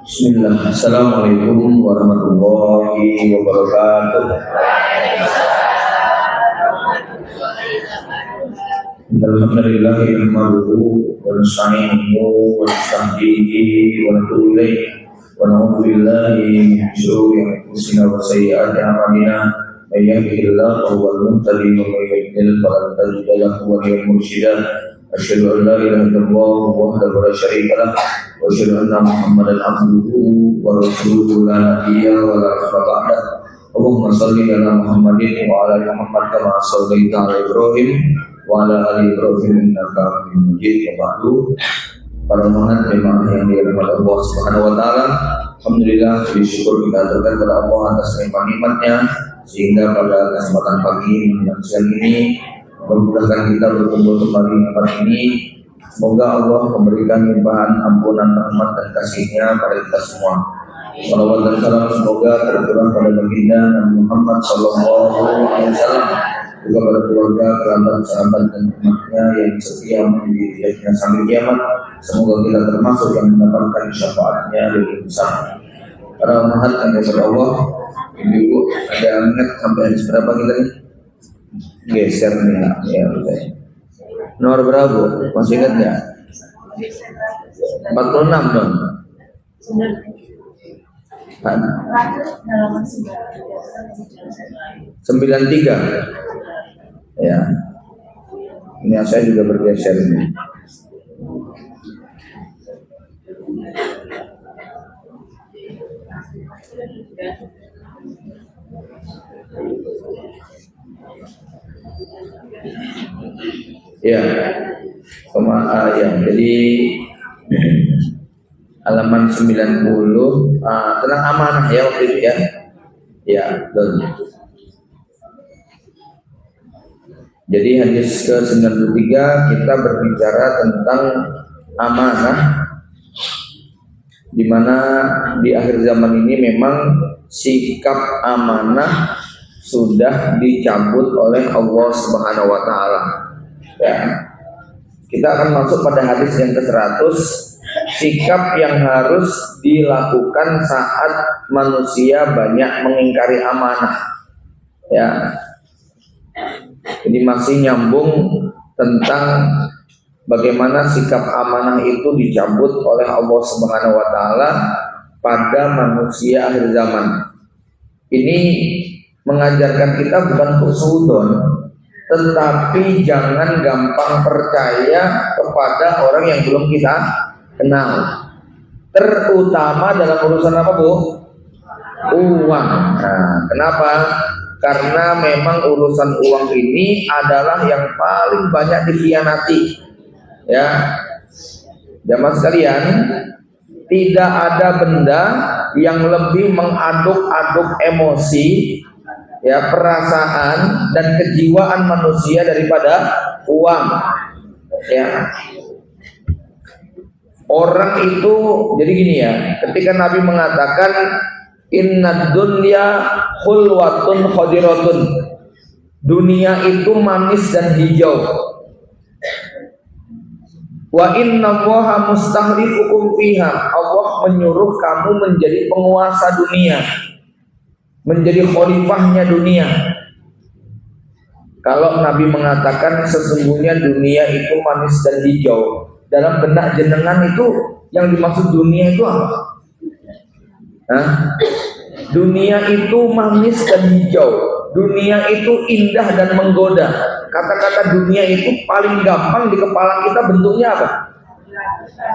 Bismillah. Assalamualaikum warahmatullahi wabarakatuh. Alhamdulillah nahmaduhu wa nasta'inuhu wa nasta'dihi wa natubu ilayhi wa na'udzu billahi min shururi anfusina wa sayyi'ati a'malina. May yahdihillahu fahuwal muhtadi wa may yudlil falan tajida lahu waliyyan mursyida. Asyhadu an la ilaha illallah wahdahu la syarika lah wa asyhadu anna Muhammadan abduhu wa rasuluhu la nabiyya wa la rasul ba'dah. Allahumma shalli ala Muhammadin wa ala ali Muhammad kama shallaita ala Ibrahim wa ala ali Ibrahim innaka Hamidum Majid. Wa ba'du. Para umat jemaah yang dirahmati Allah Subhanahu wa taala, alhamdulillah bersyukur kita aturkan kepada Allah atas nikmat-nikmatnya sehingga pada kesempatan pagi menjelang siang ini memudahkan kita berkumpul kembali di tempat ini. Semoga Allah memberikan limpahan ampunan rahmat dan kasih-Nya pada kita semua. Salawat dan salam semoga tercurah pada baginda Nabi Muhammad sallallahu alaihi wasallam, juga pada keluarga, kerabat, sahabat dan umatnya yang setia mendidik sampai kiamat. Semoga kita termasuk yang mendapatkan syafaatnya di bersama. Para umat yang kepada Allah, Ibu, ada minat sampai hari berapa kita nih? Geser nih ya, udah. Nomor berapa? Masih ingat nggak? 46 dong. Kan? 93. Ya. Ini saya juga bergeser ini. Ya, ya. Jadi halaman 90 tentang amanah ya waktu itu ya. Ya, betul. Jadi hadis ke-93 kita berbicara tentang amanah, di mana di akhir zaman ini memang sikap amanah sudah dicabut oleh Allah Subhanahu wa taala. Ya. Kita akan masuk pada hadis yang ke-100, sikap yang harus dilakukan saat manusia banyak mengingkari amanah. Ya. Jadi masih nyambung tentang bagaimana sikap amanah itu dicabut oleh Allah Subhanahu wa taala pada manusia akhir zaman. Ini mengajarkan kita bukan husnuzon, tetapi jangan gampang percaya kepada orang yang belum kita kenal. Terutama dalam urusan apa, Bu? Uang. Nah, kenapa? Karena memang urusan uang ini adalah yang paling banyak dikhianati. Ya, jamaah sekalian, tidak ada benda yang lebih mengaduk-aduk emosi, ya, perasaan dan kejiwaan manusia daripada uang. Ya, orang itu jadi gini ya, ketika Nabi mengatakan inna dunya khulwatun khadiratun, dunia itu manis dan hijau. Wa inna Allaha mustahlifukum fiha, Allah menyuruh kamu menjadi penguasa dunia, menjadi khalifahnya dunia. Kalau Nabi mengatakan sesungguhnya dunia itu manis dan hijau, dalam benak jenengan itu yang dimaksud dunia itu apa? Hah? Dunia itu manis dan hijau, dunia itu indah dan menggoda. Kata-kata dunia itu paling gampang di kepala kita bentuknya apa?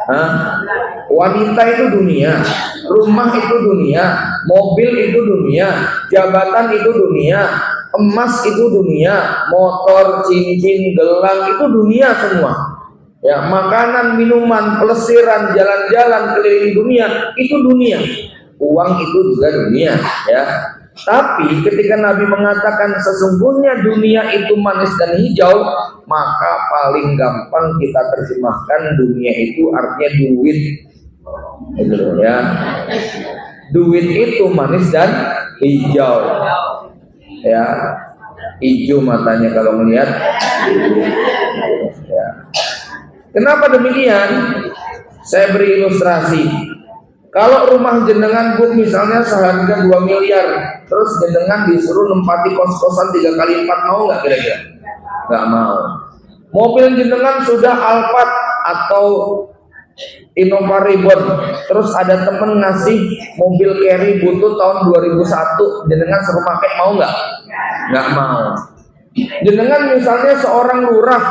Hah? Wanita itu dunia, rumah itu dunia, mobil itu dunia, jabatan itu dunia, emas itu dunia, motor, cincin, gelang itu dunia semua. Ya, makanan, minuman, pelesiran, jalan-jalan keliling dunia itu dunia. Uang itu juga dunia, ya. Tapi ketika Nabi mengatakan sesungguhnya dunia itu manis dan hijau, maka paling gampang kita terjemahkan dunia itu artinya duit. Itu ya. Duit itu manis dan hijau. Ya. Hijau matanya kalau melihat. Ya. Kenapa demikian? Saya beri ilustrasi. Kalau rumah jenengan Bu misalnya seharga 2 miliar, terus jenengan disuruh nempati kos-kosan 3 kali 4, mau nggak kira-kira? Nggak mau. Mobil jenengan sudah Alphard atau Innova Reborn, terus ada temen ngasih mobil carry butuh tahun 2001, jenengan suruh pakai, mau nggak? Nggak mau. Jenengan misalnya seorang lurah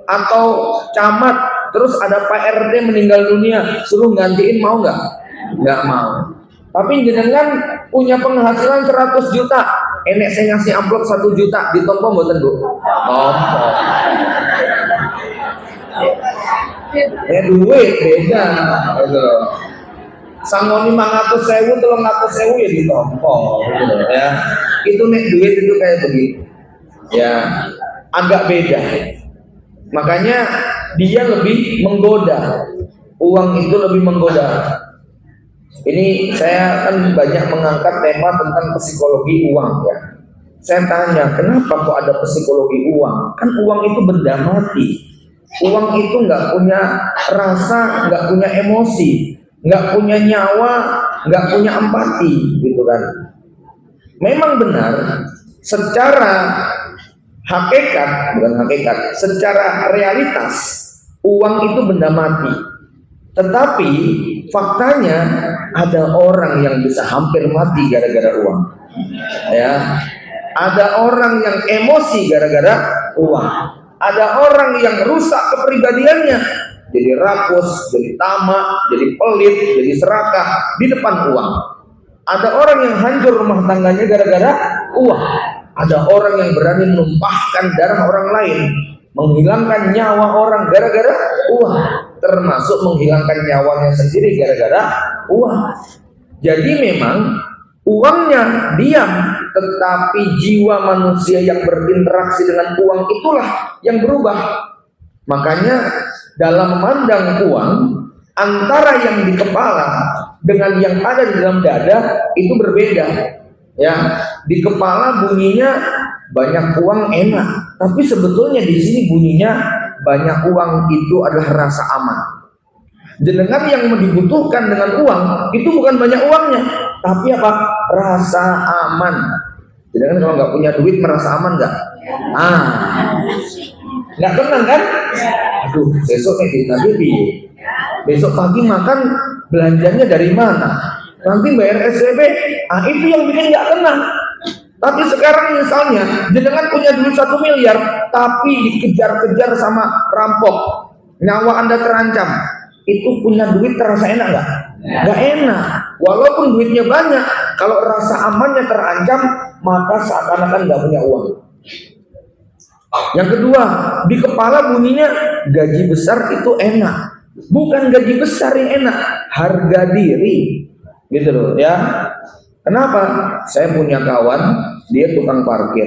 atau camat, terus ada Pak RT meninggal dunia, suruh gantiin, mau nggak? Nggak mau. Tapi jenengan punya penghasilan 100 juta, enek saya ngasih amplop 1 juta, ditompo mboten Bu? Tompo. Ya duit beda. Sangoni 500.000, 300.000 ya ditompo, ya. Itu nek duit itu kayak begitu. Ya, agak beda. Makanya dia lebih menggoda. Uang itu lebih menggoda. Ini saya kan banyak mengangkat tema tentang psikologi uang ya. Saya tanya, kenapa kok ada psikologi uang? Kan uang itu benda mati. Uang itu nggak punya rasa, nggak punya emosi, nggak punya nyawa, nggak punya empati, gitu kan? Memang benar, secara hakikat, bukan hakikat, secara realitas uang itu benda mati. Tetapi faktanya ada orang yang bisa hampir mati gara-gara uang. Ya, ada orang yang emosi gara-gara uang. Ada orang yang rusak kepribadiannya, jadi rakus, jadi tamak, jadi pelit, jadi serakah di depan uang. Ada orang yang hancur rumah tangganya gara-gara uang. Ada orang yang berani menumpahkan darah orang lain, menghilangkan nyawa orang gara-gara uang, termasuk menghilangkan nyawanya sendiri gara-gara uang. Jadi memang uangnya diam, tetapi jiwa manusia yang berinteraksi dengan uang itulah yang berubah. Makanya dalam memandang uang, antara yang di kepala dengan yang ada di dalam dada itu berbeda. Ya, di kepala bunyinya banyak uang enak, tapi sebetulnya di sini bunyinya banyak uang itu adalah rasa aman. Jenengan yang dibutuhkan dengan uang itu bukan banyak uangnya, tapi apa? Rasa aman. Jenengan kalau nggak punya duit merasa aman nggak? Nggak tenang kan? Aduh, besok besok pagi makan belanjanya dari mana? Nanti bayar SPP, itu yang bikin nggak tenang. Tapi sekarang misalnya jenengan punya duit 1 miliar, tapi dikejar-kejar sama rampok, nyawa Anda terancam, itu punya duit terasa enak nggak? Nggak enak. Walaupun duitnya banyak, kalau rasa amannya terancam, maka seakan-akan nggak punya uang. Yang kedua, di kepala bunyinya gaji besar itu enak. Bukan gaji besar yang enak, harga diri. Gitu loh ya. Kenapa? Saya punya kawan, dia tukang parkir.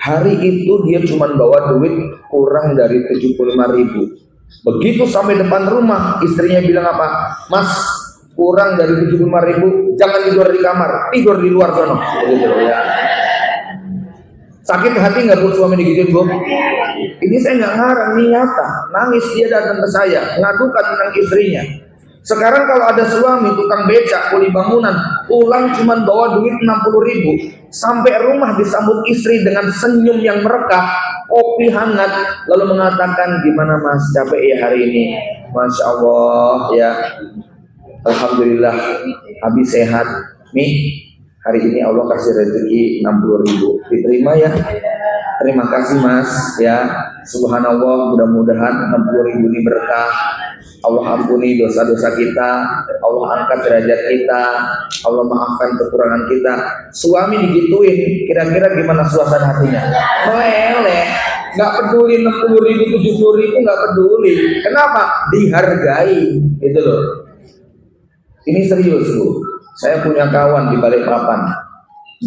Hari itu dia cuma bawa duit kurang dari 75.000. Begitu sampai depan rumah, istrinya bilang apa? Mas, kurang dari 75.000, jangan tidur di kamar, tidur di luar sana. Gitu loh ya. Sakit hati nggak Bu suami digituin Bu? Ini saya nggak ngarang, ini nyata. Nangis dia datang ke saya, ngadukan tentang istrinya. Sekarang kalau ada suami tukang becak kuli bangunan, pulang cuma bawa duit 60.000, sampai rumah disambut istri dengan senyum yang merekah, kopi hangat, lalu mengatakan, gimana Mas, capek ya hari ini? Masya Allah ya, Alhamdulillah habis sehat. Nih hari ini Allah kasih rezeki 60.000, diterima ya? Terima kasih Mas ya. Subhanallah, mudah-mudahan 60.000 ini berkah. Allah ampuni dosa-dosa kita, Allah angkat derajat kita, Allah maafkan kekurangan kita. Suami digituin, kira-kira gimana suasana hatinya? Meleleh, nggak peduli 60.000, 70.000, nggak peduli. Kenapa? Dihargai, gitu loh. Ini serius Bu. Saya punya kawan di Balikpapan.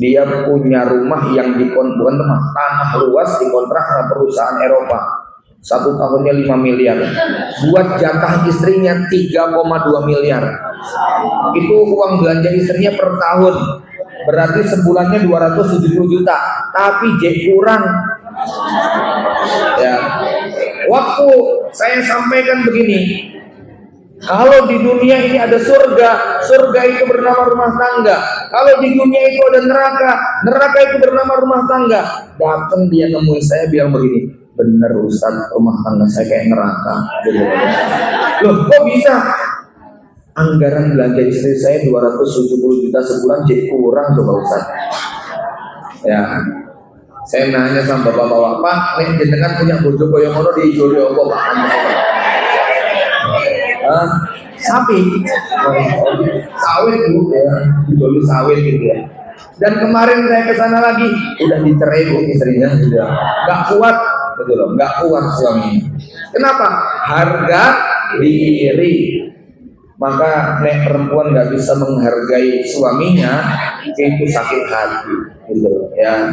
Dia punya rumah yang bukan rumah, tanah luas dikontrak sama perusahaan Eropa. 1 tahunnya 5 miliar. Buat jatah istrinya 3,2 miliar. Itu uang belanja istrinya per tahun. Berarti sebulannya 270 juta. Tapi kurang. Ya. Waktu saya sampaikan begini, Kalau di dunia ini ada surga, surga itu bernama rumah tangga. Kalau di dunia itu ada neraka, neraka itu bernama rumah tangga. Datang dia nemuin saya bilang begini, bener Ustaz, rumah tangga saya kayak neraka. Loh, kok bisa? Anggaran belanja istri saya 270 juta sebulan jadi kurang coba Ustaz. Ya, saya nanya sama bapak-bapak, Pak, nih jenengan punya bojo koyo ngono di Jolio apa Pak? Sapi, sawit bu ya, Jolio sawit gitu ya. Dan kemarin saya ke sana lagi, udah dicerai bu istrinya sudah, nggak kuat, betul loh, nggak kuat suaminya. Kenapa? Harga diri. Maka nek perempuan nggak bisa menghargai suaminya, itu sakit hati, gitu ya.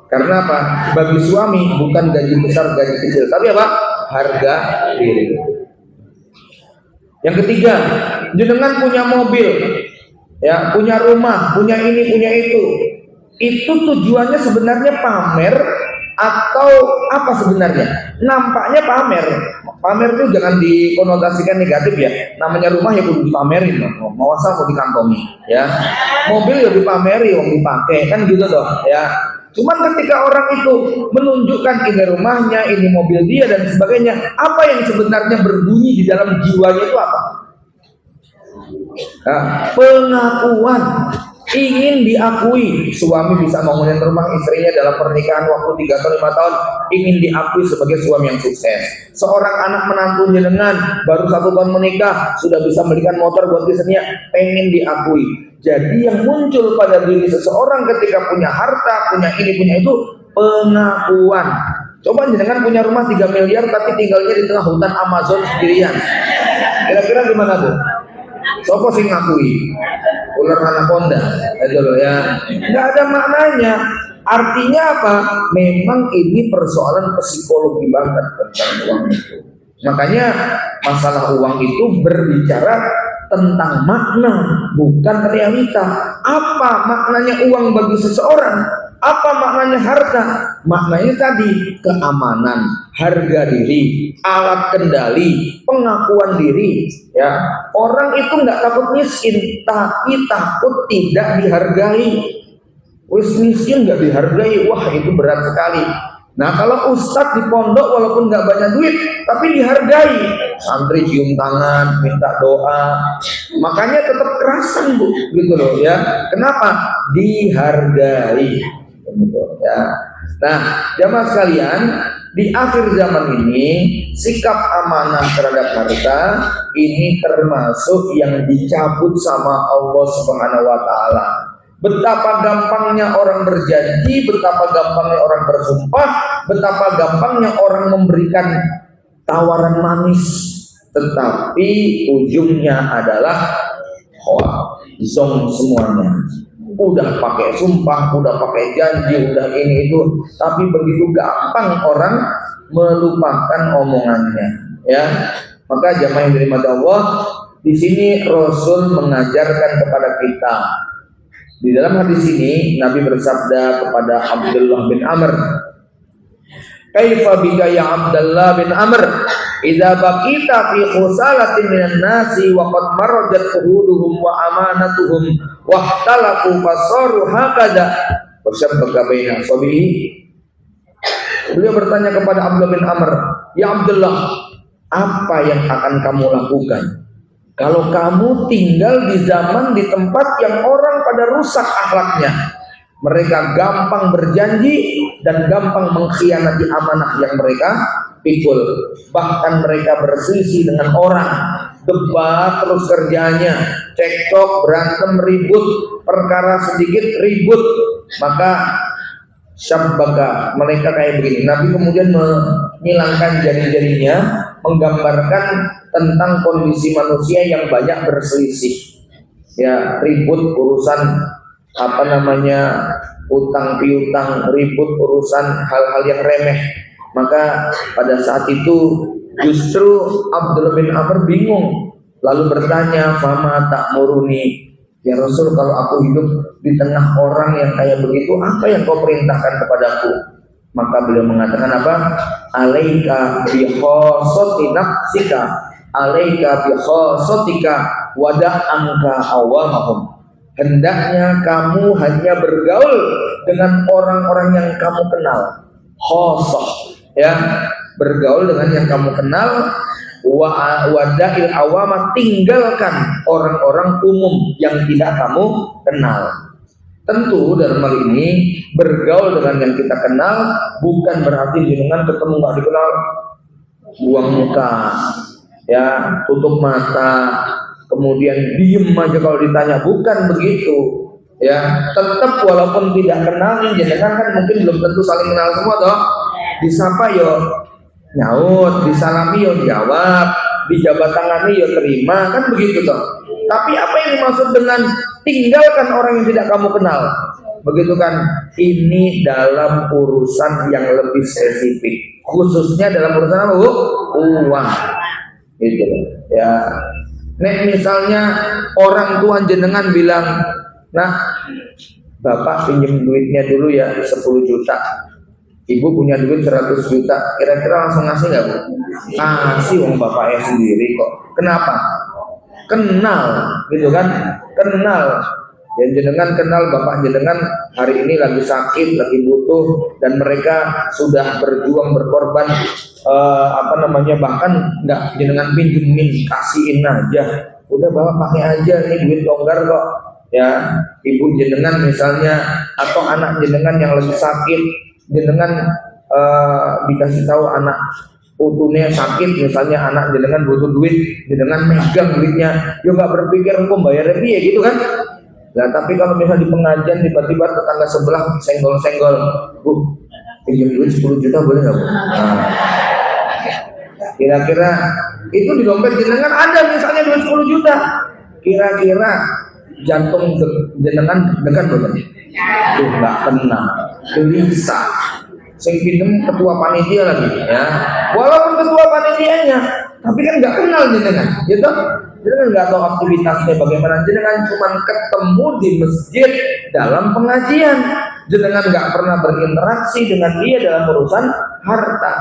Karena apa? Bagi suami bukan gaji besar, gaji kecil, tapi apa? Harga diri. Yang ketiga, jenengan punya mobil, ya, punya rumah, punya ini, punya itu. Itu tujuannya sebenarnya pamer atau apa sebenarnya? Nampaknya pamer. Pamer itu jangan dikonotasikan negatif ya. Namanya rumah ya kudu dipamerin loh. Mau asal mau dikantongi, ya. Mobil ya dipameri, wong dipakai kan gitu loh, ya. Cuman ketika orang itu menunjukkan ini rumahnya, ini mobil dia dan sebagainya, apa yang sebenarnya berbunyi di dalam jiwanya itu apa? Nah, pengakuan, ingin diakui. Suami bisa bangunin rumah istrinya dalam pernikahan waktu 3 atau 5 tahun, ingin diakui sebagai suami yang sukses. Seorang anak menantu jenengan baru 1 tahun menikah sudah bisa belikan motor buat istrinya, pengen diakui. Jadi yang muncul pada diri seseorang ketika punya harta, punya ini, punya itu, pengakuan. Coba jenengan punya rumah 3 miliar tapi tinggalnya di tengah hutan Amazon sendirian. Kira-kira gimana tuh? Sopo sing ngakui? Ular anaconda, itu loh ya. Nggak ada maknanya. Artinya apa? Memang ini persoalan psikologi banget tentang uang itu. Makanya masalah uang itu berbicara tentang makna, bukan realita. Apa maknanya uang bagi seseorang? Apa maknanya harta? Maknanya tadi keamanan, harga diri, alat kendali, pengakuan diri. Ya, orang itu nggak takut miskin, tapi takut tidak dihargai. Wis miskin nggak dihargai, wah itu berat sekali. Nah kalau ustadz di pondok walaupun nggak banyak duit, tapi dihargai. Santri cium tangan, minta doa, makanya tetap kerasan bu, gitu loh ya. Kenapa? Dihargai. Ya. Nah, jamaah sekalian, di akhir zaman ini sikap amanah terhadap harta ini termasuk yang dicabut sama Allah Subhanahu wa taala. Betapa gampangnya orang berjanji, betapa gampangnya orang bersumpah, betapa gampangnya orang memberikan tawaran manis, tetapi ujungnya adalah zong semuanya. Udah pakai sumpah, udah pakai janji, udah ini itu, tapi begitu gampang orang melupakan omongannya, ya. Maka jamaah yang dirahmati Allah, di sini Rasul mengajarkan kepada kita. Di dalam hadis ini Nabi bersabda kepada Abdullah bin Amr, "Kaifa bika ya Abdullah bin Amr, idza baqita fi khusalatin minan nasi wa qad marajat uhuduhum wa amanatuhum wa ikhtalafu fasaru hakada washabaka baina sabihi." Beliau bertanya kepada Abdullah bin Amr, "Ya Abdullah, apa yang akan kamu lakukan kalau kamu tinggal di zaman di tempat yang orang pada rusak akhlaknya? Mereka gampang berjanji dan gampang mengkhianati amanah yang mereka pikul. Bahkan mereka berselisih dengan orang, debat terus kerjanya, cekcok, berantem, ribut, perkara sedikit ribut. Maka syabbaka, mereka kayak begini." Nabi kemudian menghilangkan jari-jarinya, menggambarkan tentang kondisi manusia yang banyak berselisih, ya, ribut urusan utang piutang, ribut urusan hal-hal yang remeh. Maka pada saat itu justru Abdullah bin Amr bingung, lalu bertanya, "Fama ta'muruni?" "Ya Rasul, kalau aku hidup di tengah orang yang kayak begitu, apa yang kau perintahkan kepadaku?" Maka beliau mengatakan apa? "Alaika bi khassati nafsika." alaika bi khassatika wada'anka awamahum. Hendaknya kamu hanya bergaul dengan orang-orang yang kamu kenal. Khassah, ya, bergaul dengan yang kamu kenal. Wada'il awamah, tinggalkan orang-orang umum yang tidak kamu kenal. Tentu dalam hal ini bergaul dengan yang kita kenal bukan berarti jenengan ketemu nggak dikenal buang muka, ya, tutup mata, kemudian diem aja kalau ditanya, bukan begitu, ya. Tetap walaupun tidak kenal, jenengan kan mungkin belum tentu saling kenal semua toh. Disapa yo nyaut, disalami yo jawab, dijabat tangani yo terima, kan begitu toh. Tapi apa yang dimaksud dengan tinggalkan orang yang tidak kamu kenal? Begitu kan? Ini dalam urusan yang lebih spesifik, khususnya dalam urusan apa, Bu? Uang. Gitu ya. Nek misalnya orang tua jenengan bilang, nah bapak pinjem duitnya dulu ya 10 juta, ibu punya duit 100 juta, kira-kira langsung ngasih nggak, Bu? Kasih, wong bapaknya sendiri kok. Kenapa? Kenal, gitu kan? Kenal. Ya, jenengan kenal bapak jenengan hari ini lagi sakit, lagi butuh, dan mereka sudah berjuang berkorban, bahkan nggak jenengan pinjemin, kasihin aja, udah bapak pakai aja, ini duit longgar kok, ya. Ibu jenengan misalnya atau anak jenengan yang lagi sakit, jenengan dikasih tahu anak putunya sakit, misalnya anak jenengan butuh duit, jenengan megang duitnya, yo nggak berpikir engkau bayar dia, gitu kan? Nah, tapi kalau misalnya di pengajian tiba-tiba tetangga sebelah senggol-senggol, Bu, pinjam duit 10 juta boleh nggak, Bu? Nah, kira-kira itu di dompet jenengan ada misalnya duit 10 juta, kira-kira jantung jenengan dekat belum? Tuh nggak kena, gelisah. Sing pinjem ketua panitia lagi, ya. Walaupun ketua panitianya, tapi kan nggak kenal jenengan, gitu. Jenengan nggak tahu aktivitasnya bagaimana. Jenengan cuma ketemu di masjid dalam pengajian. Jenengan nggak pernah berinteraksi dengan dia dalam urusan harta.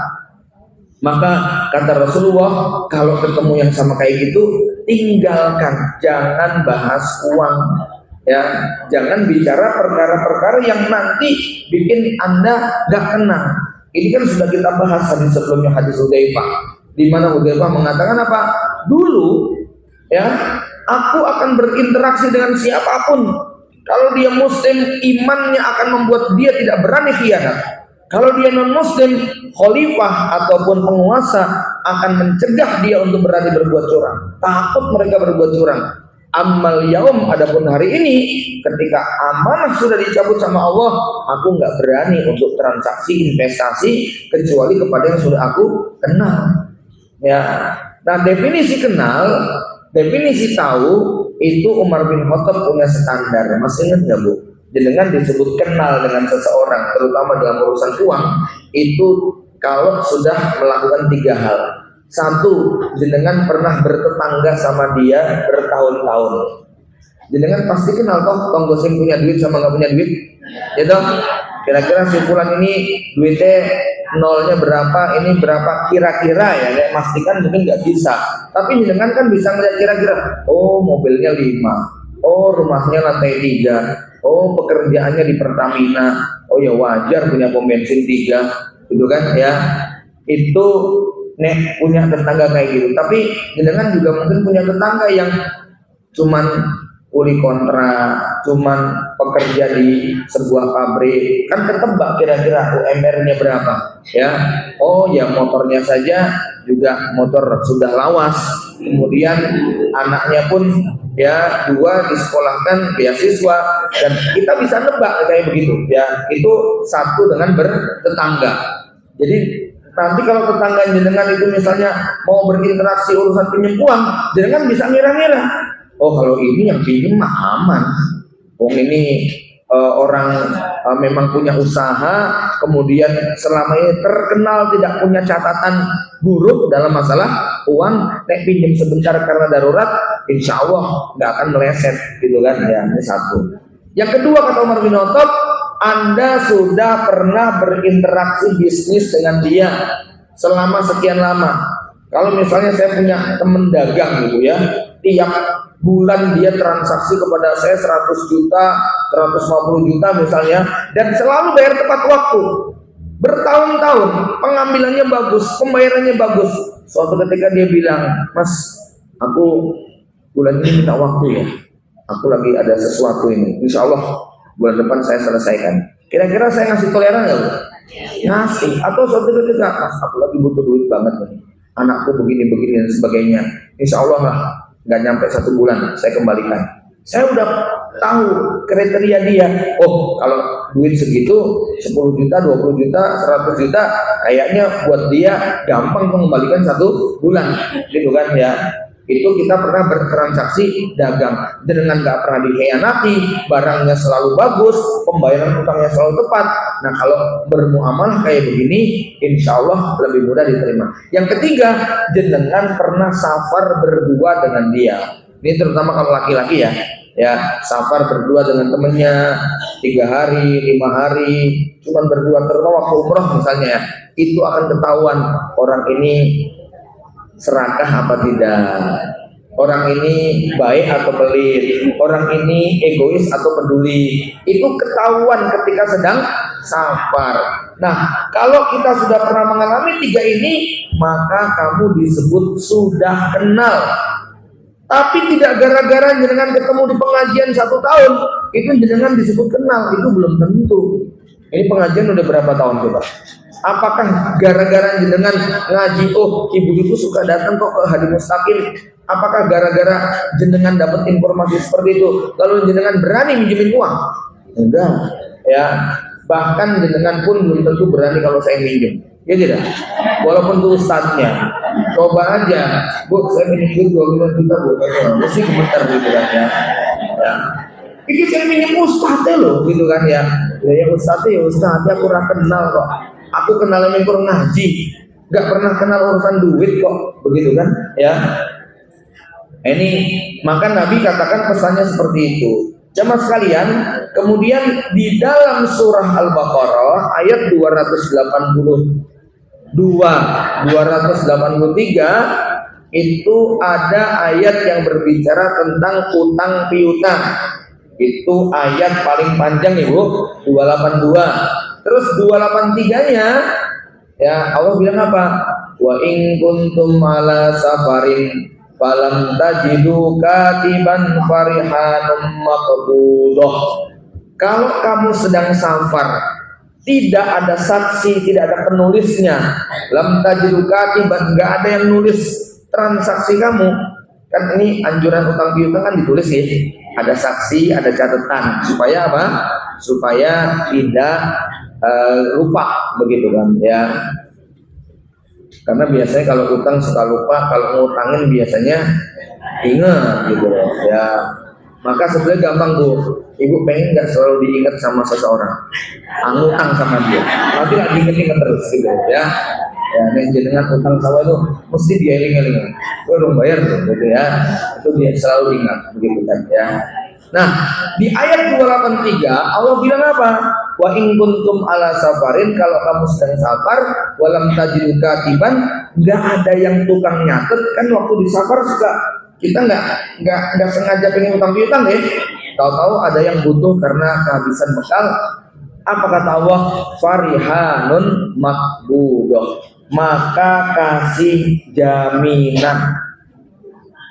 Maka kata Rasulullah, kalau ketemu yang sama kayak gitu, tinggalkan, jangan bahas uang, ya, jangan bicara perkara-perkara yang nanti bikin Anda nggak kenal. Ini kan sudah kita bahas hadis sebelumnya, hadis Hudzaifah, di mana Hudzaifah mengatakan apa? Dulu, ya, aku akan berinteraksi dengan siapapun. Kalau dia muslim, imannya akan membuat dia tidak berani khianat. Kalau dia non muslim, khalifah ataupun penguasa akan mencegah dia untuk berani berbuat curang. Takut mereka berbuat curang. Amal yaum, adapun hari ini, ketika amanah sudah dicabut sama Allah, aku nggak berani untuk transaksi investasi kecuali kepada yang sudah aku kenal. Ya, nah definisi kenal, definisi tahu itu Umar bin Khattab punya standar. Masih ingat nggak, Bu? Jenengan disebut kenal dengan seseorang, terutama dalam urusan uang, itu kalau sudah melakukan 3 hal. 1, jenengan pernah bertetangga sama dia bertahun-tahun. Jenengan pasti kenal toh, tonggo sing punya duit sama nggak punya duit, ya toh. Kira-kira simpulan ini duitnya nolnya berapa, ini berapa kira-kira, ya. Nek pastikan mungkin nggak bisa, tapi jenengan kan bisa ngeliat kira-kira. Oh, mobilnya 5, oh rumahnya lantai 3, oh pekerjaannya di Pertamina, oh ya wajar punya pom bensin 3, gitu kan, ya. Itu nek punya tetangga kayak gitu. Tapi jenengan juga mungkin punya tetangga yang cuman kuli kontrak, cuman pekerja di sebuah pabrik, kan ketebak kira-kira UMR-nya berapa, ya. Oh ya motornya saja juga motor sudah lawas, kemudian anaknya pun ya 2 disekolahkan beasiswa, dan kita bisa nebak kayak begitu, ya. Itu 1 dengan bertetangga. Jadi nanti kalau tetangga jenengan itu misalnya mau berinteraksi urusan pinjam uang, jenengan bisa ngira-ngira, oh kalau ini yang pinjam mah aman, ini orang memang punya usaha, kemudian selama ini terkenal tidak punya catatan buruk dalam masalah uang, nek pinjam sebentar karena darurat, insya Allah nggak akan meleset, gitu kan, ya. Ini 1. Yang kedua, kata Umar bin Khattab, Anda sudah pernah berinteraksi bisnis dengan dia selama sekian lama. Kalau misalnya saya punya teman dagang gitu ya, tiap bulan dia transaksi kepada saya 100 juta, 150 juta misalnya, dan selalu bayar tepat waktu, bertahun-tahun, pengambilannya bagus, pembayarannya bagus. Suatu ketika dia bilang, Mas, aku bulan ini minta waktu ya, aku lagi ada sesuatu ini, insya Allah bulan depan saya selesaikan. Kira-kira saya ngasih toleran nggak? Ngasih. Atau suatu ketika, Mas, aku lagi butuh duit banget nih, anakku begini-begini dan sebagainya, insya Allah lah nggak nyampe 1 bulan saya kembalikan. Saya udah tahu kriteria dia. Oh, kalau duit segitu 10 juta, 20 juta, 100 juta kayaknya buat dia gampang mengembalikan 1 bulan gitu kan ya. Itu kita pernah bertransaksi dagang dengan nggak pernah dikhianati, barangnya selalu bagus, pembayaran utangnya selalu tepat. Nah, kalau bermuamalah kayak begini, insya Allah lebih mudah diterima. Yang ketiga, jenengan pernah safar berdua dengan dia. Ini terutama kalau laki-laki ya safar berdua dengan temennya 3 hari, 5 hari, cuman berdua, terutama waktu umroh misalnya ya, itu akan ketahuan orang ini serakah apa tidak, orang ini baik atau pelit, orang ini egois atau peduli. Itu ketahuan ketika sedang safar. Nah, kalau kita sudah pernah mengalami 3 ini, maka kamu disebut sudah kenal. Tapi tidak gara-gara jenengan ketemu di pengajian 1 tahun, itu jenengan disebut kenal, itu belum tentu. Ini pengajian udah berapa tahun coba? Apakah gara-gara jenengan ngaji, oh ibu itu suka datang kok ke Hadi Mustaqim? Apakah gara-gara jenengan dapat informasi seperti itu, lalu jenengan berani minjemin uang? Enggak, ya. Bahkan jenengan pun belum tentu berani kalau saya minjem. Ya tidak? Walaupun itu ustadznya. Coba aja, Bu, saya minjem 25 juta, Bu. Mesti gemeter gitu kan ya. Ini saya minjem ustadznya loh, gitu kan ya. Ya ustadznya, aku ora kenal kok. Aku kenal yang kurang ngaji, gak pernah kenal urusan duit kok, begitu kan? Ya, ini maka Nabi katakan pesannya seperti itu. Jamaah sekalian, kemudian di dalam surah Al-Baqarah ayat 283 itu ada ayat yang berbicara tentang utang piutang. Itu ayat paling panjang Ibu, 282. Terus 283-nya ya Allah bilang apa? Wa in kuntum ala safarin falam tajidu katiban farihanum maqbudah. Kalau kamu sedang safar, tidak ada saksi, tidak ada penulisnya, lam tajidu katiban, enggak ada yang nulis transaksi kamu. Kan ini anjuran utang piutang kan ditulis ya. Ada saksi, ada catatan supaya apa? Supaya tidak lupa begitu kan ya. Karena biasanya kalau utang suka lupa, kalau ngutangin biasanya ingat gitu loh ya. Maka sebenarnya gampang tuh, ibu pengen nggak selalu diingat sama seseorang, ngutang sama dia, nanti nggak diinget-inget terus gitu ya. Ya, nih jenengan utang sama itu mesti dia ingat-ingat, gue dong bayar tuh gitu ya, itu dia selalu ingat begitu kan ya. Nah, di ayat 283 Allah bilang apa? Wa in kuntum ala safarin, kalau kamu sedang safar, walam tajidu katiban, enggak ada yang tukang nyatet. Kan waktu di safar suka kita enggak sengaja pengen utang piutang ya. Tahu-tahu ada yang butuh karena kehabisan bekal. Apa kata Allah? Farihanun makbudoh, maka kasih jaminan.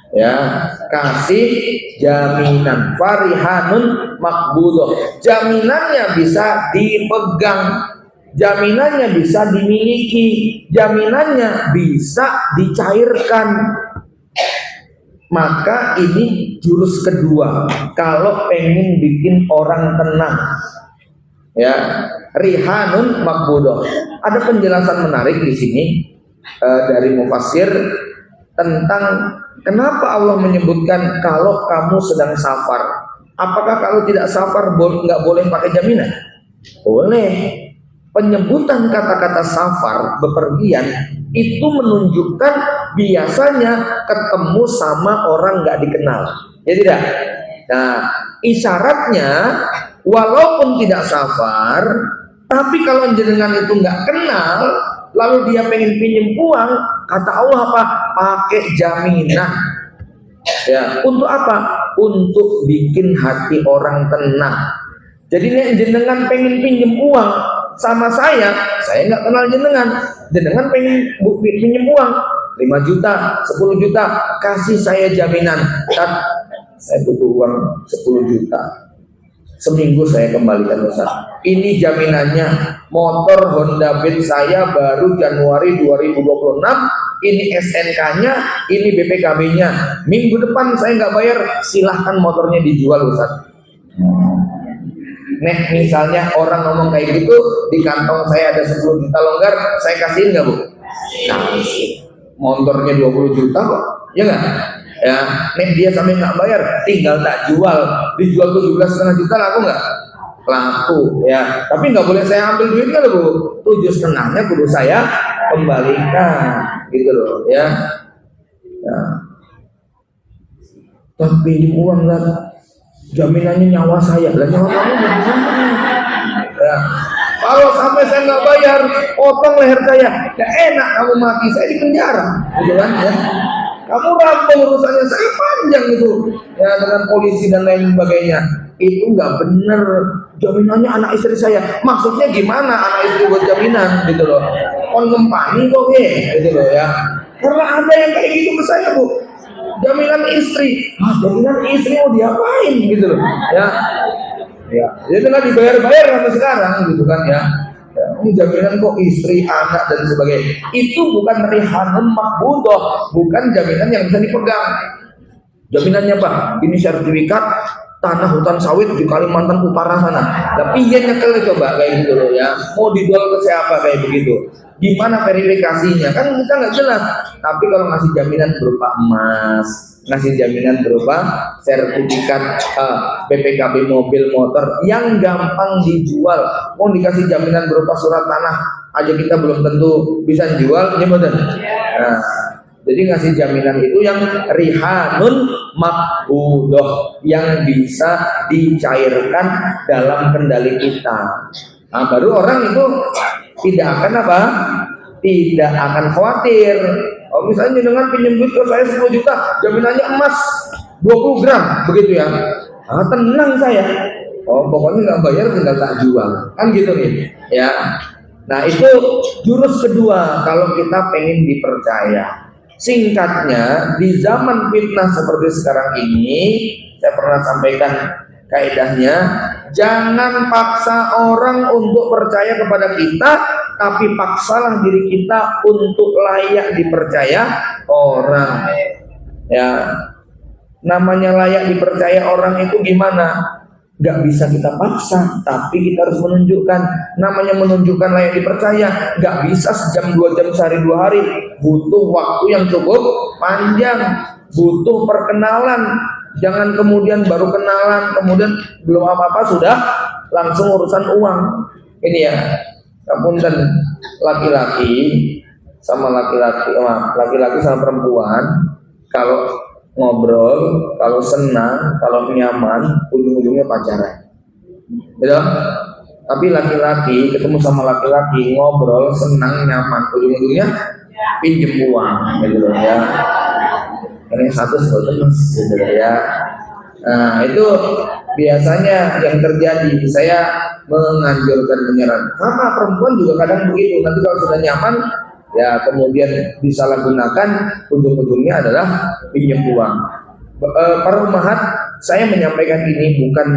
Ya, kasih jaminan. Farihanun makbudoh, jaminannya bisa dipegang, jaminannya bisa dimiliki, jaminannya bisa dicairkan. Maka ini jurus kedua kalau pengen bikin orang tenang ya, rihanun makbudoh. Ada penjelasan menarik di sini dari mufassir tentang kenapa Allah menyebutkan kalau kamu sedang safar. Apakah kalau tidak safar nggak boleh pakai jaminan? Boleh. Penyebutan kata-kata safar, bepergian, itu menunjukkan biasanya ketemu sama orang nggak dikenal. Ya tidak? Nah, isyaratnya walaupun tidak safar, tapi kalau jenengan itu nggak kenal, lalu dia pengen pinjem uang, kata Allah apa? Pakai jaminan. Ya, untuk apa? Untuk bikin hati orang tenang. Jadi nek jenengan pengen pinjem uang sama saya nggak kenal jenengan. Jenengan pengen pinjem uang 5 juta, 10 juta, kasih saya jaminan. Saya butuh uang 10 juta. Seminggu saya kembalikan Ustaz. Ini jaminannya, motor Honda Beat saya baru Januari 2026. Ini SNK-nya, ini BPKB-nya. Minggu depan saya nggak bayar, silahkan motornya dijual Ustaz. Nek misalnya orang ngomong kayak gitu, di kantong saya ada 10 juta longgar, saya kasihin nggak Bu? Kasih. Motornya 20 juta kok, ya nggak? Ya, nek dia sampai nggak bayar, tinggal tak jual, dijual 17,5 juta laku nggak? Laku, ya. Tapi nggak boleh saya ambil duitnya loh Bu. 7,5-nya kudu saya kembalikan, gitu loh, ya. Ya. Tapi uang lah, jaminannya nyawa saya, lah nyawa kamu gimana? Ya. Kalau sampai saya nggak bayar, potong leher saya, ya enak kamu mati, saya di penjara, gitu kan? Ya. Kamu rampung urusannya saya panjang itu, ya dengan polisi dan lain sebagainya. Itu nggak bener. Jaminannya anak istri saya. Maksudnya gimana anak istri buat jaminan, gitu loh? Kon ngempani kok gitu loh ya. Karena ada yang kayak gitu ke saya Bu. Jaminan istri, jaminan istri mau diapain gitu loh? Ya, ya. Jadi nggak dibayar-bayar sampai sekarang, gitu kan ya. Jaminan kok istri, anak dan sebagainya. Itu bukan rihanun makbudoh, bukan jaminan yang bisa dipegang. Jaminannya Pak, ini sertifikat tanah hutan sawit di Kalimantan Utara sana. Tapi iya nyekel coba kayak gitu loh ya. Mau dijual ke siapa kayak begitu? Gimana verifikasinya? Kan kita nggak jelas. Tapi kalau ngasih jaminan berupa emas, ngasih jaminan berupa sertifikat BPKB mobil motor yang gampang dijual, mau dikasih jaminan berupa surat tanah aja kita belum tentu bisa jual, ya betul. Nah, jadi ngasih jaminan itu yang rihanun makbudoh, yang bisa dicairkan dalam kendali kita. Nah, baru orang itu tidak akan apa? Tidak akan khawatir. Oh, misalnya dengan pinjam duit ke saya 10 juta, jaminannya emas 20 gram, begitu ya. Tenang saya. Oh, pokoknya nggak bayar tinggal tak jual. Kan gitu nih. Ya. Nah, itu jurus kedua kalau kita pengen dipercaya. Singkatnya, di zaman fitnah seperti sekarang ini, saya pernah sampaikan kaidahnya, jangan paksa orang untuk percaya kepada kita, tapi paksalah diri kita untuk layak dipercaya orang. Ya, namanya layak dipercaya orang itu gimana? Gak bisa kita paksa, tapi kita harus menunjukkan. Namanya menunjukkan layak dipercaya, gak bisa sejam 2 jam sehari 2 hari. Butuh waktu yang cukup panjang, butuh perkenalan. Jangan kemudian baru kenalan, kemudian belum apa-apa sudah langsung urusan uang. Ini ya, dan laki-laki sama laki-laki sama perempuan, kalau ngobrol, kalau senang, kalau nyaman, ujung-ujungnya pacaran. Betul? Tapi laki-laki ketemu sama laki-laki, ngobrol, senang, nyaman, ujung-ujungnya pinjem uang, gitu ya. Ini satu terus, gitu ya. Nah, itu biasanya yang terjadi. Saya menganjurkan menyarankan. Sama perempuan juga kadang begitu. Nanti kalau sudah nyaman, ya kemudian disalahgunakan, ujung-ujungnya adalah pinjam uang. Para ummahat, saya menyampaikan ini bukan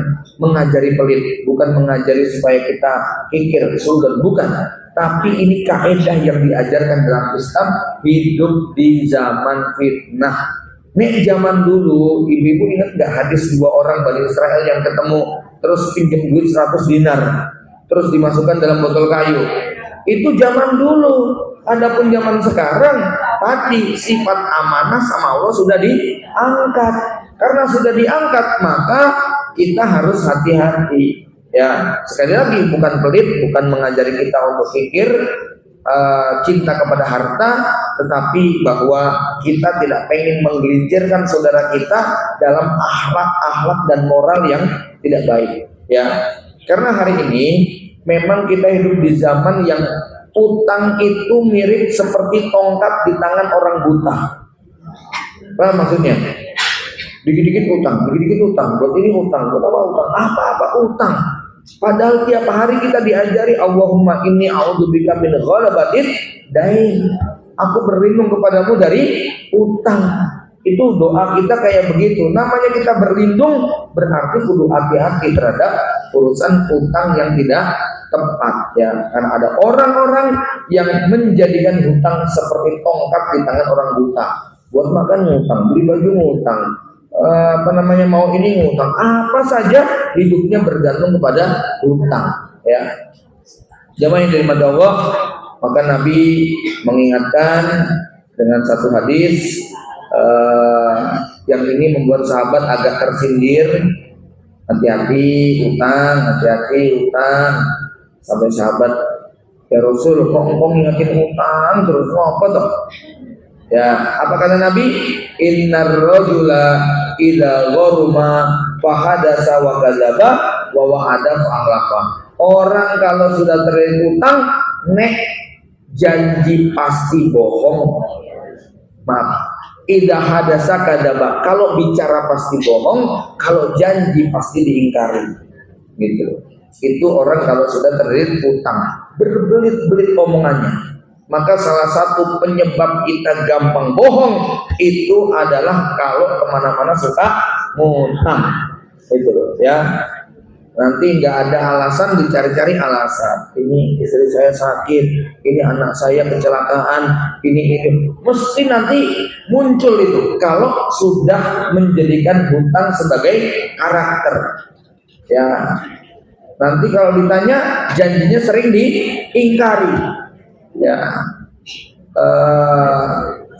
mengajari pelit, bukan mengajari supaya kita kikir, sultan, bukan. Tapi ini kaidah yang diajarkan dalam Islam, hidup di zaman fitnah. Nih zaman dulu, ibu-ibu ingat gak hadis 2 orang Bani Israel yang ketemu terus pinjam duit 100 dinar, terus dimasukkan dalam botol kayu. Itu zaman dulu. Adapun zaman sekarang, tadi sifat amanah sama Allah sudah diangkat. Karena sudah diangkat, maka kita harus hati-hati. Ya, sekali lagi bukan pelit, bukan mengajari kita untuk pikir cinta kepada harta, tetapi bahwa kita tidak pengen menggelincirkan saudara kita dalam akhlak dan moral yang tidak baik. Ya, karena hari ini memang kita hidup di zaman yang utang itu mirip seperti tongkat di tangan orang buta. Paham maksudnya? Dikit-dikit utang, buat ini utang, buat apa utang? Apa-apa utang. Padahal tiap hari kita diajari Allahumma inni a'udzubika min ghalabatis dain. Aku berlindung kepadamu dari utang. Itu doa kita kayak begitu. Namanya kita berlindung berarti kudu hati-hati terhadap urusan utang yang tidak tepat ya. Karena ada orang-orang yang menjadikan hutang seperti tongkat di tangan orang buta. Buat makan ngutang, beli baju ngutang, mau ini ngutang, apa saja hidupnya bergantung kepada hutang ya. Jamaah yang dirahmati Allah, maka Nabi mengingatkan dengan satu hadis yang ini membuat sahabat agak tersindir. Hati-hati utang, sampai sahabat, ya Rasul, kok engkau ngingetin utang terus, apa toh? Ya, apa kata Nabi? Innar rajula idza gharuma fahadasa wa kadzaba wa wa'ada fa'alafa. Orang kalau sudah terlilit utang, nek janji pasti bohong. Maaf, idza hadasa kadzaba. Kalau bicara pasti bohong, kalau janji pasti diingkari. Gitu. Itu orang kalau sudah terlilit utang, berbelit-belit omongannya. Maka salah satu penyebab kita gampang bohong itu adalah kalau kemana-mana suka ngutang, itu loh ya. Nanti nggak ada alasan, dicari-cari alasan. Ini istri saya sakit, ini anak saya kecelakaan, ini mesti nanti muncul itu. Kalau sudah menjadikan hutang sebagai karakter, ya. Nanti kalau ditanya janjinya sering diingkari. Ya,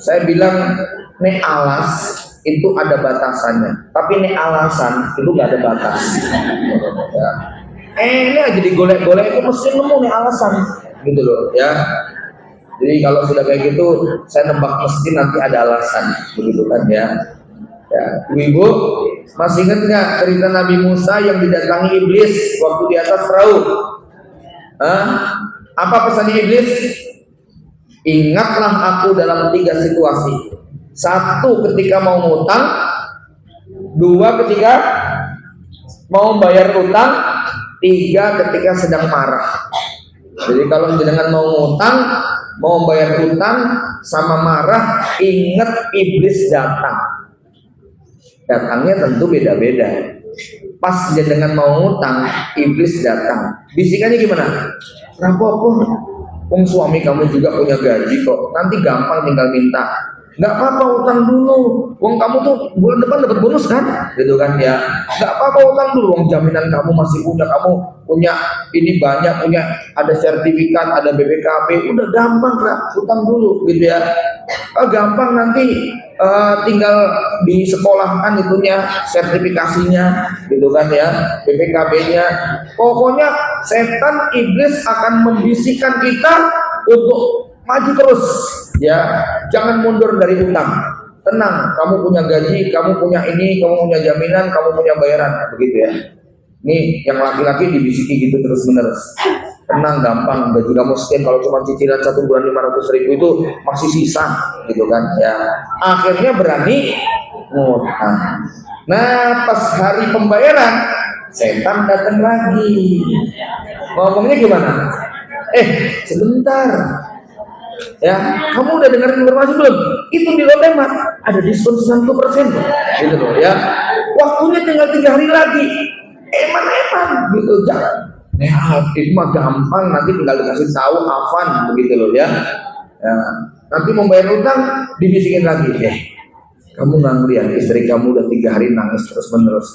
saya bilang nek alas itu ada batasannya, tapi nek alasan itu gak ada batas. Ya. Ini aja digolek-golek itu mesti nemu nih alasan, gitu loh ya. Jadi kalau sudah kayak gitu, saya nebak mesti nanti ada alasan, begitu kan ya. Ya, ibu masih ingat nggak cerita Nabi Musa yang didatangi iblis waktu di atas perahu? Apa pesannya iblis? Ingatlah aku dalam 3 situasi. 1 ketika mau ngutang, 2 ketika mau bayar utang, 3 ketika sedang marah. Jadi kalau jenengan mau ngutang, mau bayar utang, sama marah, ingat iblis datang. Datangnya tentu beda-beda. Pas jenengan mau ngutang, iblis datang. Bisikannya gimana? Rapopo, wong suami kamu juga punya gaji kok, nanti gampang tinggal minta. Nggak apa-apa utang dulu, wong kamu tuh bulan depan dapat bonus kan, gitu kan ya. Nggak apa-apa utang dulu, wong jaminan kamu masih punya, kamu punya ini banyak, punya ada sertifikat, ada BPKB, udah gampang lah, utang dulu, gitu ya. Gampang nanti tinggal di sekolahkan itunya, sertifikasinya, gitu kan ya, BPKB-nya. Pokoknya setan iblis akan membisikkan kita untuk maju terus, ya, jangan mundur dari utang. Tenang, kamu punya gaji, kamu punya ini, kamu punya jaminan, kamu punya bayaran, begitu ya. Nih yang laki-laki dibisiki gitu terus menerus. Tenang, gampang, gaji kamu sekian, kalau cuma cicilan 1 bulan 500.000 itu masih sisa, gitu kan ya. Akhirnya berani ngutang. Nah pas hari pembayaran, setan datang lagi. Ngomongnya gimana? Sebentar. Ya, kamu udah dengar informasi belum? Itu di Lotemat ada diskon 90%, gitu loh ya. Waktunya tinggal 3 hari lagi. Eman gitu, jangan. Itu mah gampang, nanti tinggal dikasih tahu Afan, begitu loh ya. Nanti mau bayar utang dibisikin lagi. Kamu nggak ngeliat istri kamu udah 3 hari nangis terus menerus,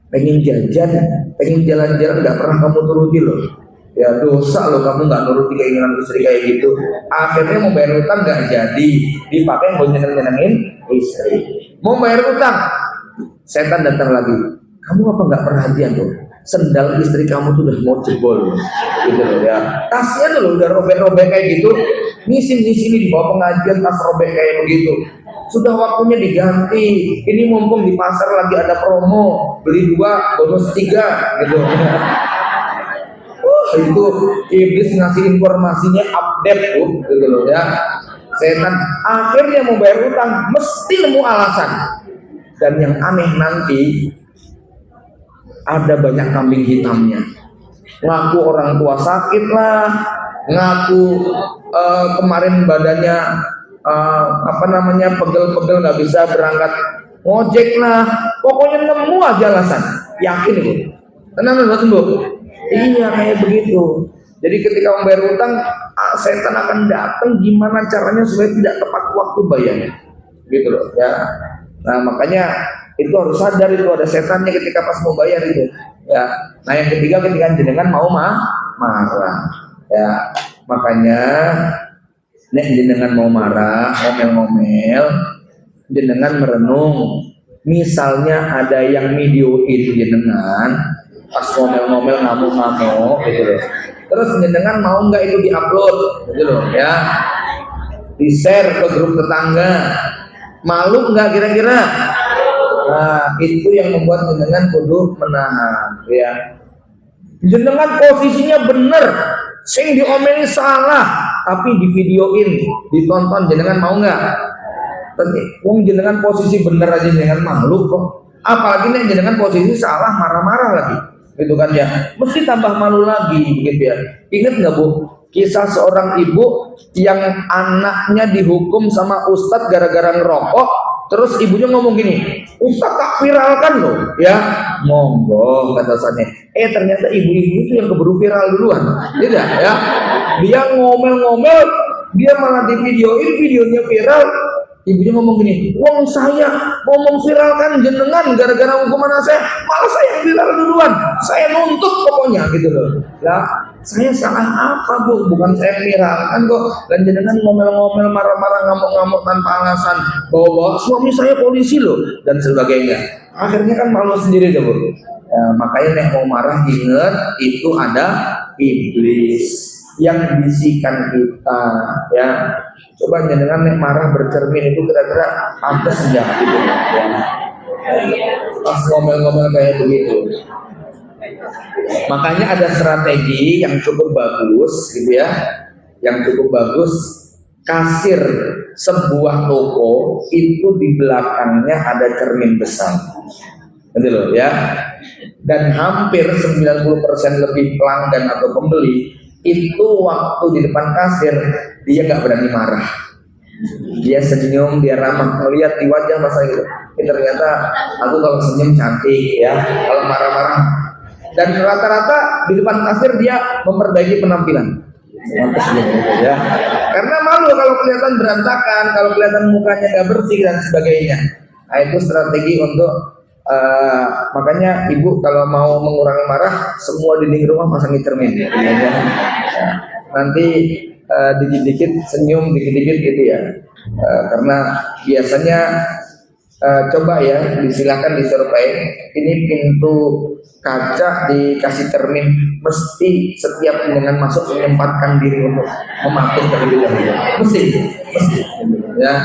pengen jajan, pengen jalan-jalan, nggak pernah kamu turuti loh. Ya dosa loh kamu nggak nuruti keinginan istri kayak gitu. Akhirnya mau bayar utang nggak jadi, dipakai buat nyenengin istri. Mau bayar utang, setan datang lagi. Kamu apa nggak perhatian tuh? Sendal istri kamu tuh udah mau jebol, gitu loh ya. Tasnya tuh loh udah robek-robek kayak gitu. Nih sini di bawah pengajian tas robek kayak begitu. Sudah waktunya diganti. Ini mumpung di pasar lagi ada promo, beli 2 bonus 3, gitu. Itu iblis ngasih informasinya update tuh, gitu loh ya. Setan akhirnya mau bayar utang mesti nemu alasan. Dan yang aneh nanti ada banyak kambing hitamnya. Ngaku orang tua sakit lah, ngaku kemarin badannya pegel-pegel nggak bisa berangkat ngojek lah, pokoknya nemu aja alasan. Yakin ibu? Tenang Bu. Iya kayak begitu. Jadi ketika membayar utang, setan akan datang gimana caranya supaya tidak tepat waktu bayarnya, gitu loh ya. Nah makanya itu harus sadar itu ada setannya ketika pas mau bayar itu ya. Nah yang ketiga ketika jenengan mau marah ya, makanya nek jenengan mau marah ngomel-ngomel, jenengan merenung. Misalnya ada yang videoin jenengan pas ngomel-ngomel ngamuk-ngamuk gitu loh, terus jenengan mau nggak itu diupload gitu loh ya, di-share ke grup tetangga, malu nggak kira-kira? Nah itu yang membuat jenengan kudu menahan ya. Jenengan posisinya bener, sing diomeli salah, tapi di videoin, ditonton, jenengan mau nggak? Wong jenengan posisi bener aja jenengan malu kok, apalagi nih jenengan posisi salah marah-marah lagi, gitu kan ya, mesti tambah malu lagi gitu ya. Ingat nggak Bu, kisah seorang ibu yang anaknya dihukum sama ustadz gara-gara ngerokok, terus ibunya ngomong gini, ustadz tak viralkan loh ya, monggo kata saya. Ternyata ibu-ibu itu yang keburu viral duluan, tidak ya? Dia ngomel-ngomel, dia malah di videonya viral. Ibunya ngomong gini, wong saya ngomong viralkan jenengan gara-gara hukuman saya, malah saya yang viral duluan, saya nuntut pokoknya gitu loh. Lah, saya salah apa Bu? Bukan saya viralkan kok. Dan jenengan ngomel-ngomel, marah-marah, ngamuk-ngamuk tanpa alasan, bawa-bawa suami saya polisi loh dan sebagainya. Akhirnya kan malu sendiri deh Bu. Ya, makanya nek mau marah ingat itu ada iblis yang bisikan kita ya. Coba jangan nek marah bercermin itu kira-kira pantas enggak gitu ya. Pas ngomel-ngomel kayak begitu. Makanya ada strategi yang cukup bagus gitu ya. Yang cukup bagus, kasir sebuah toko itu di belakangnya ada cermin besar. Gitu loh ya. Dan hampir 90% lebih pelanggan atau pembeli itu waktu di depan kasir dia nggak berani marah, dia senyum, dia ramah, melihat di wajah masa gitu. Ternyata aku kalau senyum cantik ya, kalau marah-marah. Dan rata-rata di depan kasir dia memperbaiki penampilan, ya. Karena malu kalau kelihatan berantakan, kalau kelihatan mukanya nggak bersih dan sebagainya. Nah itu strategi untuk makanya ibu kalau mau mengurangi marah, semua dinding rumah pasangi cermin ya. Nanti dikit-dikit senyum, dikit-dikit gitu ya. Karena biasanya coba ya, disilakan disurvei, ini pintu kaca dikasih cermin, mesti setiap dengan masuk menyempatkan diri untuk memakai terlebih dahulu. Mesti ya.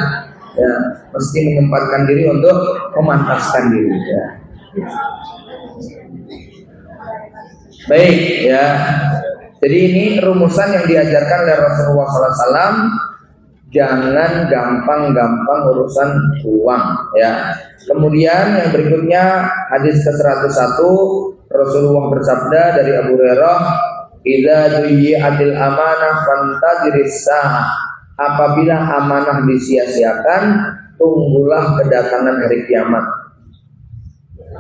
Ya, mesti menyempatkan diri untuk memantaskan diri ya. Baik ya. Jadi ini rumusan yang diajarkan oleh Rasulullah SAW. Jangan gampang-gampang urusan uang ya. Kemudian yang berikutnya hadis ke-101, Rasulullah bersabda dari Abu Hurairah, "Idza duyi'atil amanah fantadhiris sa'ah." Apabila amanah disia-siakan, tunggulah kedatangan hari kiamat.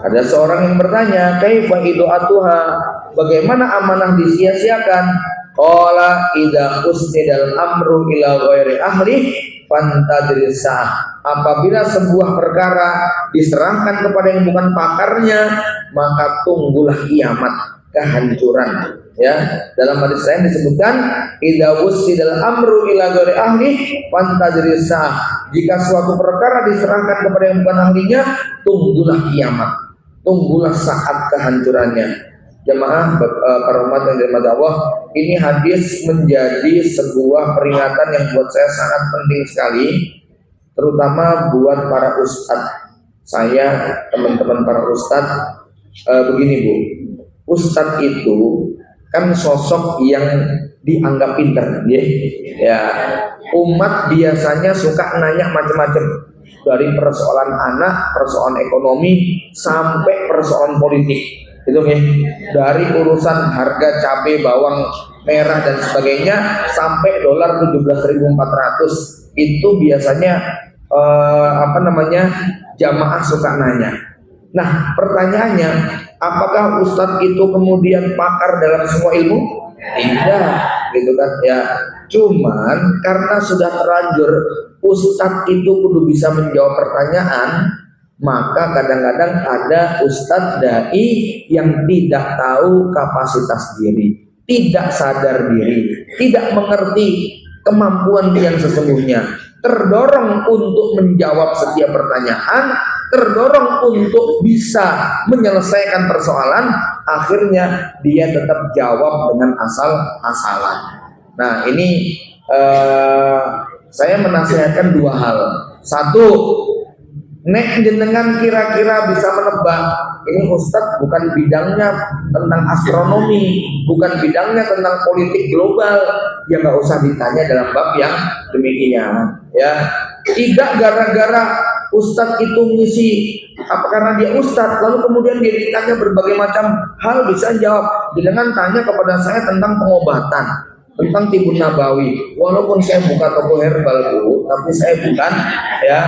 Ada seorang yang bertanya, kaifa idu'atuha? Bagaimana amanah disia-siakan? Qala idza usnidal amru ila ghairi ahli fantadhiris sa'ah. Apabila sebuah perkara diserahkan kepada yang bukan pakarnya, maka tunggulah kiamat, kehancuran. Ya, dalam hadis lain disebutkan idza wussidal amru ila ghairi ahli fantadhiris sa'ah. Jika suatu perkara diserahkan kepada yang bukan ahlinya, tunggulah kiamat, tunggulah saat kehancurannya. Jemaah para umat yang dirahmati Allah, ini hadis menjadi sebuah peringatan yang buat saya sangat penting sekali, terutama buat para ustadz. Saya, teman-teman para ustadz, begini Bu, ustadz itu kan sosok yang dianggap pinter, ya. Umat biasanya suka nanya macam-macam, dari persoalan anak, persoalan ekonomi, sampai persoalan politik, itu ya. Dari urusan harga cabai, bawang merah dan sebagainya, sampai dolar 17.400, itu biasanya jamaah suka nanya. Nah, pertanyaannya, apakah Ustadz itu kemudian pakar dalam semua ilmu? Tidak, gitu kan ya. Cuman karena sudah terlanjur Ustadz itu kudu bisa menjawab pertanyaan, maka kadang-kadang ada Ustadz dai yang tidak tahu kapasitas diri, tidak sadar diri, tidak mengerti kemampuan yang sesungguhnya, terdorong untuk menjawab setiap pertanyaan, terdorong untuk bisa menyelesaikan persoalan, akhirnya dia tetap jawab dengan asal-asalan. Nah, ini saya menasihatkan dua hal. Satu, nek jenengan kira-kira bisa menebak, ini Ustadz bukan bidangnya tentang astronomi, bukan bidangnya tentang politik global, ya nggak usah ditanya dalam bab yang demikian, ya. Tidak gara-gara Ustadz itu ngisi apa karena dia Ustadz, lalu kemudian dia ditanya berbagai macam hal bisa jawab. Jangan tanya kepada saya tentang pengobatan, tentang tibun nabawi, walaupun saya bukan toko herbal Bu, tapi saya bukan, ya.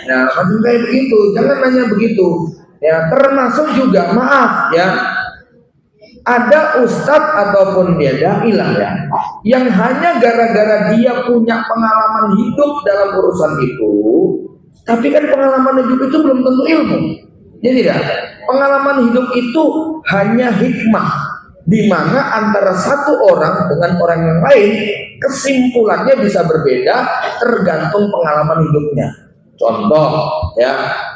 Nah, macam kayak begitu, jangan nanya begitu. Ya, termasuk juga maaf ya, ada ustadz ataupun dia dai lah ya, yang hanya gara-gara dia punya pengalaman hidup dalam urusan itu, tapi kan pengalaman hidup itu belum tentu ilmu. Jadi tidak, pengalaman hidup itu hanya hikmah, di mana antara satu orang dengan orang yang lain kesimpulannya bisa berbeda tergantung pengalaman hidupnya. Contoh ya,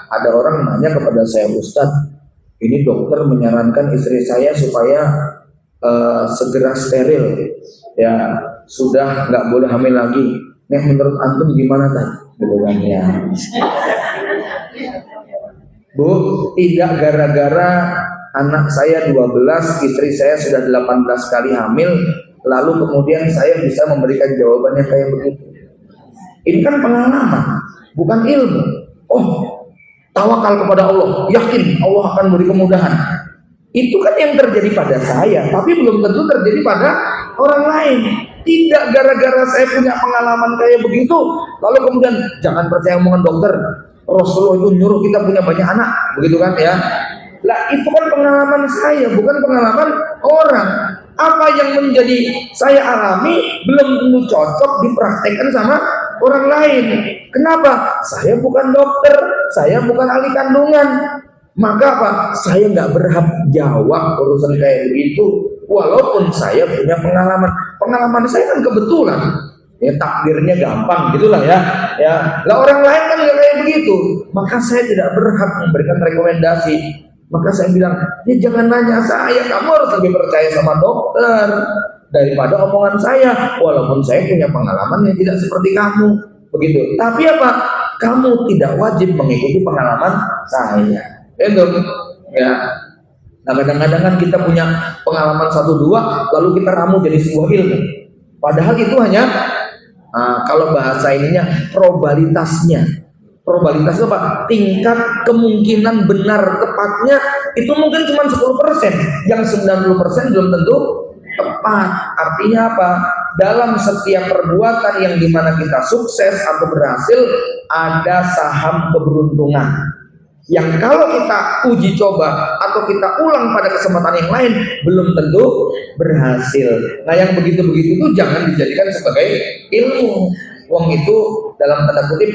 ada orang nanya kepada saya, Ustadz, ini dokter menyarankan istri saya supaya segera steril, ya sudah nggak boleh hamil lagi. Nih menurut antum gimana kan? Ya. Bu, tidak gara-gara anak saya 12, istri saya sudah 18 kali hamil, lalu kemudian saya bisa memberikan jawabannya kayak begitu. Ini kan pengalaman, bukan ilmu. Oh, tawakal kepada Allah, yakin Allah akan beri kemudahan. Itu kan yang terjadi pada saya, tapi belum tentu terjadi pada orang lain. Tidak gara-gara saya punya pengalaman kayak begitu, lalu kemudian jangan percaya omongan dokter, Rasulullah itu nyuruh kita punya banyak anak, begitu kan ya. Lah itu kan pengalaman saya, bukan pengalaman orang. Apa yang menjadi saya alami belum tentu cocok dipraktekkan sama orang lain. Kenapa? Saya bukan dokter, saya bukan ahli kandungan. Maka apa? Saya nggak berhak jawab urusan kayak begitu. Walaupun saya punya pengalaman. Pengalaman saya kan kebetulan. Ya takdirnya gampang gitulah ya. Ya, lah orang lain kan nggak kayak begitu. Maka saya tidak berhak memberikan rekomendasi. Maka saya bilang, ya jangan nanya saya, kamu harus lebih percaya sama dokter daripada omongan saya. Walaupun saya punya pengalaman yang tidak seperti kamu, begitu. Tapi apa? Kamu tidak wajib mengikuti pengalaman saya. Itu, ya. Nah kadang-kadang kan kita punya pengalaman 1-2, lalu kita ramu jadi sebuah ilmu. Padahal itu hanya, kalau bahasa ininya probabilitasnya. Probabilitas itu apa? Tingkat kemungkinan benar tepatnya itu mungkin cuma 10%, yang 90% belum tentu tepat. Artinya apa? Dalam setiap perbuatan yang dimana kita sukses atau berhasil, ada saham keberuntungan yang kalau kita uji coba atau kita ulang pada kesempatan yang lain belum tentu berhasil. Nah yang begitu-begitu itu jangan dijadikan sebagai ilmu. Wong itu dalam tanda kutip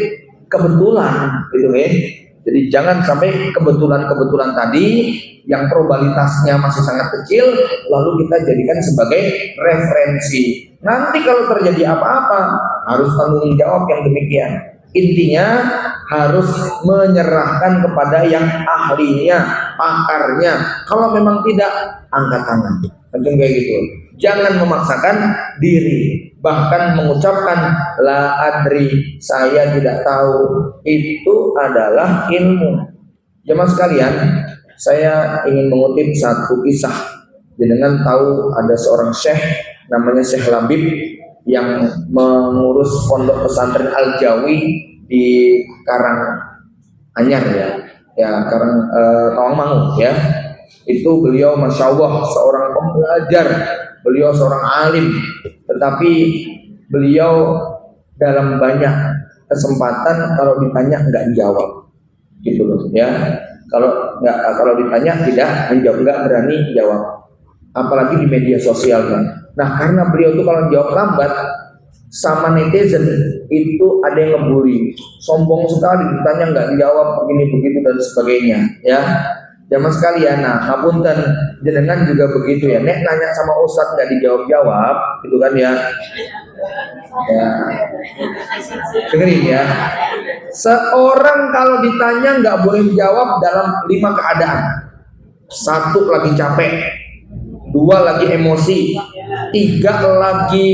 kebetulan, gitu ya. Jadi jangan sampai kebetulan-kebetulan tadi yang probabilitasnya masih sangat kecil lalu kita jadikan sebagai referensi. Nanti kalau terjadi apa-apa harus tanggung jawab yang demikian. Intinya harus menyerahkan kepada yang ahlinya, pakarnya. Kalau memang tidak, angkat tangan. Tentu kayak gitu. Jangan memaksakan diri. Bahkan mengucapkan la adri, saya tidak tahu, itu adalah ilmu. Jemaah sekalian, saya ingin mengutip satu kisah Jenengan tahu ada seorang syekh namanya Syekh Labib yang mengurus pondok pesantren Al Jawi di Karanganyar Tawangmangu ya. Itu beliau masya Allah seorang pembelajar, beliau seorang alim, tetapi beliau dalam banyak kesempatan kalau ditanya nggak dijawab, gitu loh ya. Kalau ditanya tidak menjawab, nggak berani jawab, apalagi di media sosial kan. Nah karena beliau tuh kalau jawab lambat sama netizen itu ada yang ngebully, sombong sekali, ditanya nggak dijawab begini begitu dan sebagainya ya. Zaman sekalian, nah ngapunten jenengan juga begitu ya. Nek nanya sama ustadz nggak dijawab-jawab, gitu kan ya. Ya, dengerin ya. Seorang kalau ditanya nggak boleh jawab dalam 5 keadaan. 1 lagi capek, 2 lagi emosi, 3 lagi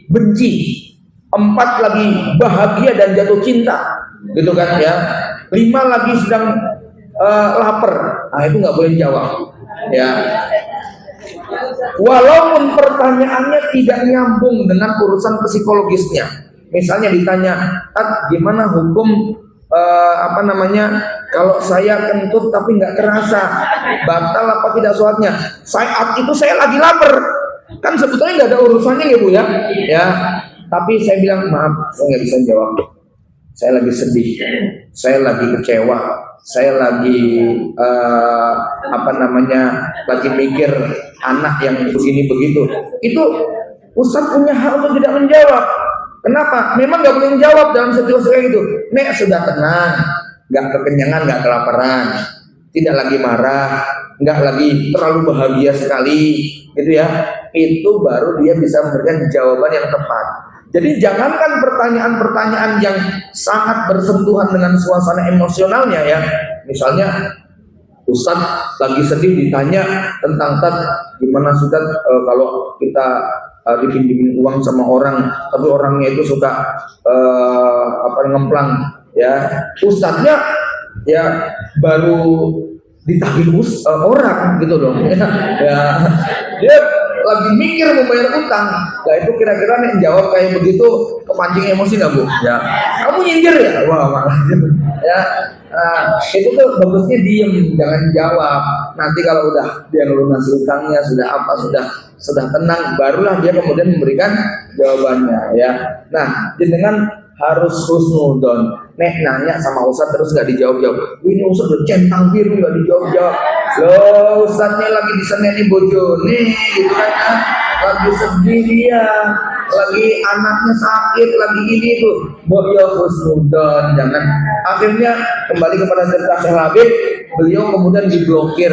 benci, 4 lagi bahagia dan jatuh cinta, gitu kan ya. 5 lagi sedang lapar, nah itu nggak boleh jawab ya. Walaupun pertanyaannya tidak nyambung dengan urusan psikologisnya. Misalnya ditanya, gimana hukum kalau saya kentut tapi nggak kerasa, batal apa tidak sholatnya? Saat itu saya lagi lapar, kan sebetulnya nggak ada urusannya ya Bu ya. Ya, tapi saya bilang maaf, saya nggak bisa jawab. Saya lagi sedih, saya lagi kecewa, saya lagi lagi mikir anak yang begini begitu. Itu Ustadz punya hak untuk tidak menjawab. Kenapa? Memang nggak boleh menjawab dalam situasi kayak gitu. Nek sudah tenang, nggak kekenyangan, nggak kelaparan, tidak lagi marah, nggak lagi terlalu bahagia sekali, gitu ya. Itu baru dia bisa memberikan jawaban yang tepat. Jadi jangankan pertanyaan-pertanyaan yang sangat bersentuhan dengan suasana emosionalnya ya. Misalnya Ustadz lagi sedih ditanya tentang gimana Ustadz kalau kita dipinjemin uang sama orang tapi orangnya itu suka ngemplang ya. Ustadznya ya baru ditagih orang gitu loh ya. Dia lagi mikir membayar utang. Nah itu kira-kira nih jawab kayak begitu kepancing emosi nggak Bu? Ya, kamu nyindir ya? Wah malah ya. Itu tuh bagusnya diem, jangan jawab. Nanti kalau udah dia melunasi utangnya, sudah tenang, barulah dia kemudian memberikan jawabannya ya. Nah, jenengan harus husnudon. Nek nanya sama Ustadz terus nggak dijawab-jawab. Ini Ustadz udah centang biru nggak dijawab-jawab. Loh, Ustadznya lagi diseneni bojone, gitu kan? Lagi sedih dia, lagi anaknya sakit, lagi ini itu. Boyo husnudon, jangan. Akhirnya kembali kepada cerita Syekh Labib, beliau kemudian diblokir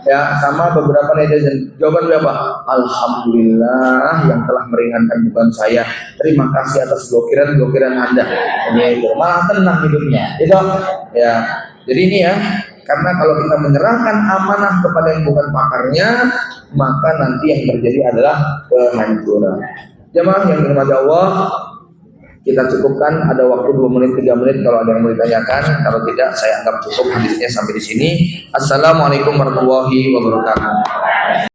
ya sama beberapa netizen. Jawaban apa? Alhamdulillah yang telah meringankan beban saya. Terima kasih atas blokiran Anda. Ini itu malah tenang hidupnya. Itu ya. Jadi ini ya, karena kalau kita menyerahkan amanah kepada yang bukan pakarnya, maka nanti yang terjadi adalah kehancuran. Jemaah yang dirahmati Allah, kita cukupkan, ada waktu 2 menit 3 menit kalau ada yang mau ditanyakan. Kalau tidak saya anggap cukup hadisnya sampai di sini. Assalamualaikum warahmatullahi wabarakatuh.